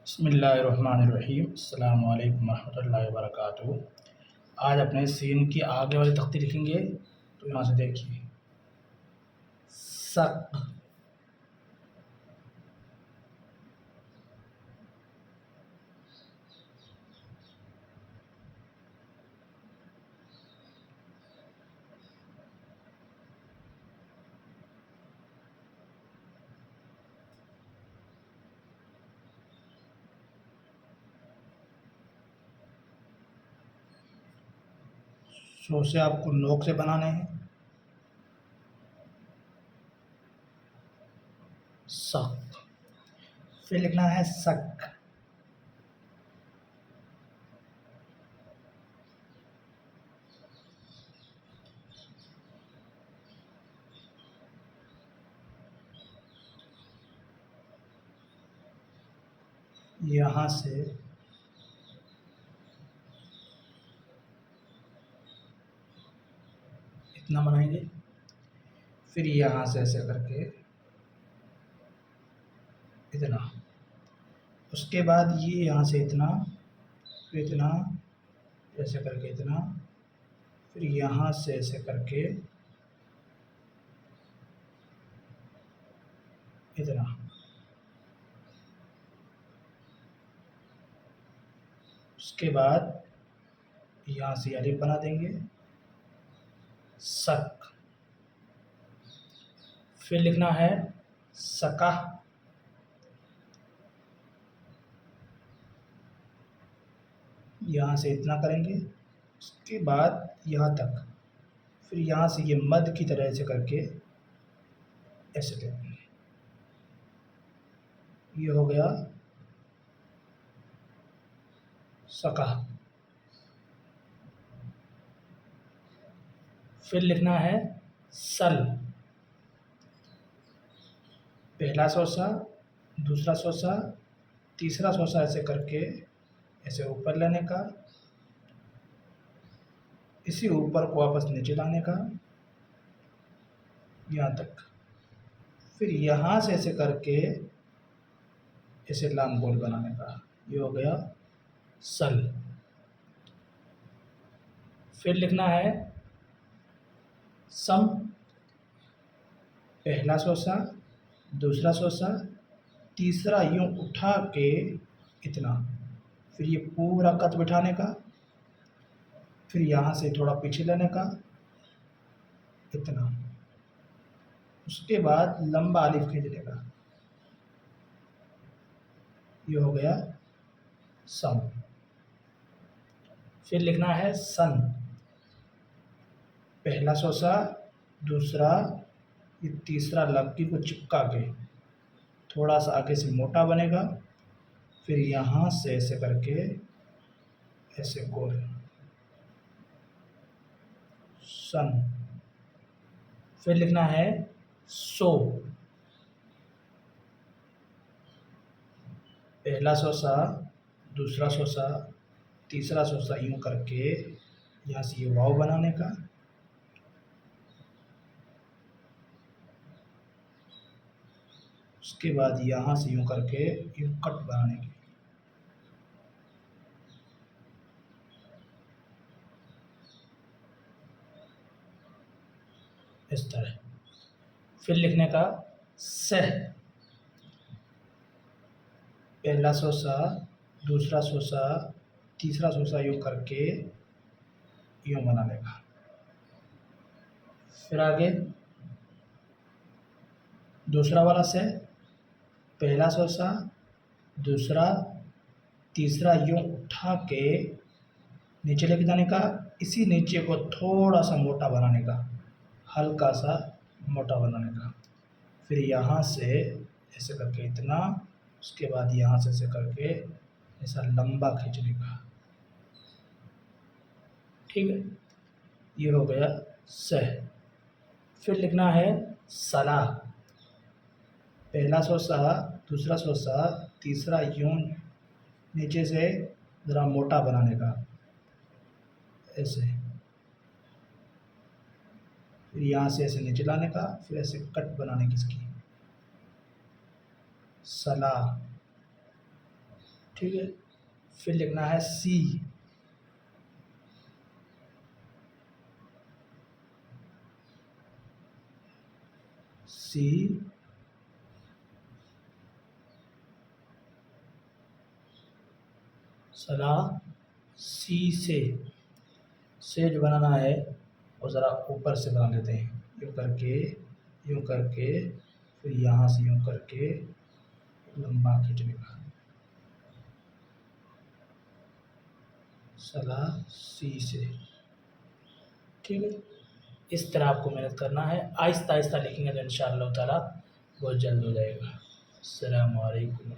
बिस्मिल्लाहिर्रहमानिर्रहीम। अस्सलामु अलैकुम वरहमतुल्लाहि वबरकातुहू। आज अपने सीन की आगे वाली तख्ती लिखेंगे। तो यहाँ से देखिए, सक, सो से आपको नोक से बनाने हैं। सक, फिर लिखना है सक। यहाँ से इतना बनाएंगे, फिर यहाँ से ऐसे करके इतना, उसके बाद ये यहाँ से इतना, फिर इतना, ऐसे करके इतना, फिर यहाँ से ऐसे करके इतना। उसके बाद यहाँ से अलिफ बना देंगे, सक। फिर लिखना है सका, यहाँ से इतना करेंगे, उसके बाद यहाँ तक, फिर यहाँ से ये मद की तरह ऐसे करके ऐसे देंगे। ये हो गया सका। फिर लिखना है सल, पहला सोसा, दूसरा सोसा, तीसरा सोसा ऐसे करके ऐसे ऊपर लेने का, इसी ऊपर को वापस नीचे लाने का यहाँ तक, फिर यहाँ से ऐसे करके ऐसे लाम गोल बनाने का। ये हो गया सल। फिर लिखना है सम, पहला सोसा, दूसरा सोसा, तीसरा यूं उठा के इतना, फिर ये पूरा कत बिठाने का, फिर यहाँ से थोड़ा पीछे लेने का इतना, उसके बाद लंबा अलिफ खींचने का। ये हो गया सम। फिर लिखना है सन, पहला सोसा, दूसरा, ये तीसरा लकीर को चिपका के थोड़ा सा आगे से मोटा बनेगा, फिर यहाँ से ऐसे करके ऐसे गोल, सन। फिर लिखना है सो, पहला सोसा, दूसरा सोसा, तीसरा सोसा यूं करके यहाँ से ये वाव बनाने का, उसके बाद यहाँ से यूं करके यूं कट बनाने की। इस तरह। फिर लिखने का सह, पहला सोसा, दूसरा सोसा, तीसरा सोसा यूं करके यूं बनाने का। फिर आगे दूसरा वाला से, पहला सोसा, दूसरा, तीसरा यूं उठा के नीचे लेके जाने का, इसी नीचे को थोड़ा सा मोटा बनाने का, हल्का सा मोटा बनाने का, फिर यहाँ से ऐसे करके इतना, उसके बाद यहाँ से ऐसे करके ऐसा लंबा खींचने का। ठीक है, ये हो गया सह। फिर लिखना है सला, पहला सोसा, दूसरा सोसा, तीसरा यूं नीचे से ज़रा मोटा बनाने का ऐसे, फिर यहाँ से ऐसे नीचे लाने का, फिर ऐसे कट बनाने की इसकी, सला। ठीक है। फिर लिखना है सी, सी सला सी से जो बनाना है वो ज़रा ऊपर से बना लेते हैं, यूँ करके फिर यहाँ से यूँ करके लंबा खींचने का, सला सी से, ठीक है। इस तरह आपको मेहनत करना है, आहिस्ता आहिस्ता लिखेंगे तो इंशाअल्लाह ताला बहुत जल्द हो जाएगा। अस्सलामु अलैकुम।